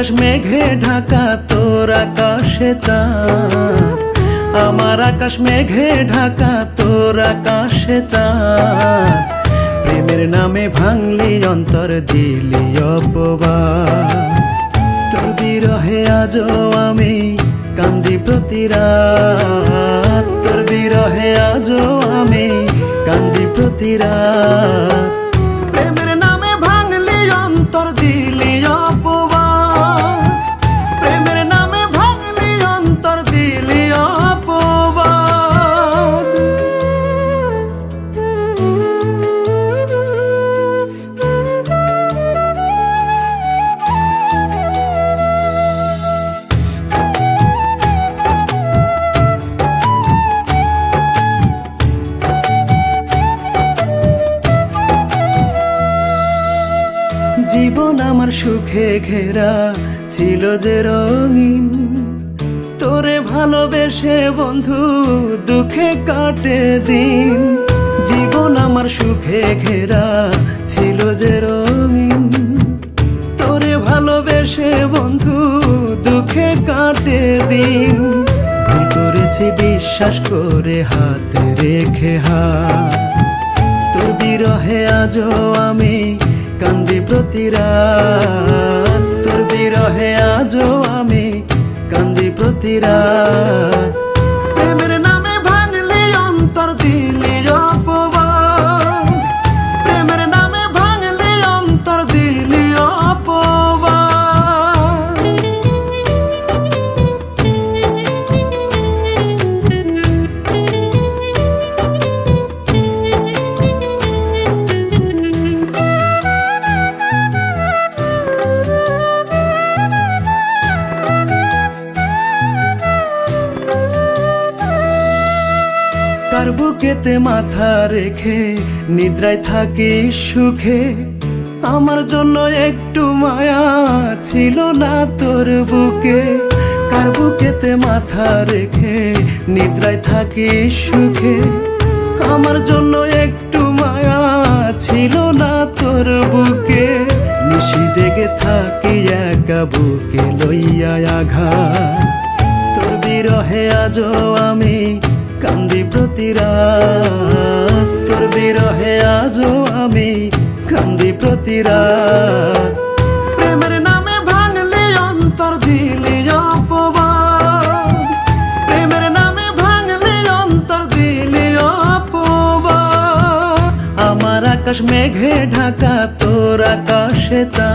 আকাশ মেঘে ঢাকা তোর আকাশে চাঁদ, আমার আকাশ মেঘে ঢাকা তোর আকাশে চাঁদ। প্রেমের নামে ভাঙলি অন্তর দিলি অপবাদ, তোর বিরহে আজও আমি কান্দি প্রতি রাত, তোর বিরহে আজও আমি কান্দি প্রতি রাত। প্রেমের নামে ভাঙলি অন্তর দিলি অপবাদ, প্রেমের নামে ভাঙলি অন্তর দিলি অপবাদ। জীবন আমার সুখে ঘেরা ছিল যে রঙিন, তোরে ভালোবেসে বন্ধু দুঃখে কাটে দিন। জীবন আমার সুখে ঘেরা ছিল যে রঙিন, তোরে ভালোবেসে বন্ধু দুঃখে কাটে দিন। ভুল করেছি বিশ্বাস করে হাতে রেখে হাত, তোর বিরহে আজও আমি কান্দি প্রতি রাত, তোর বিরহে আজও আমি কান্দি প্রতি রাত। প্রেমের নামে ভাঙলি অন্তর দিলি অপবাদ, প্রেমের নামে ভাঙলি অন্তর দিলি অপবাদ। কার বুকেতে মাথা রেখে নিদ্রায় থাকি সুখে, আমার জন্য একটু মায়া ছিল না তোর বুকে। কার বুকেতে মাথা রেখে নিদ্রায় থাকি সুখে, আমার জন্য একটু মায়া ছিল না তোর বুকে। নিশি জেগে থাকি একা বুকে লইয়া আঘাত, তোর বিরহে আজও আমি কান্দি প্রতি রাত, তোর বিরহে আজও আমি কান্দি প্রতি রাত। প্রেমের নামে ভাঙলি অন্তর দিলি অপবাদ, প্রেমের নামে ভাঙলি অন্তর দিলি অপবাদ। আমার আকাশ মেঘে ঢাকা তোর আকাশে চাঁদ।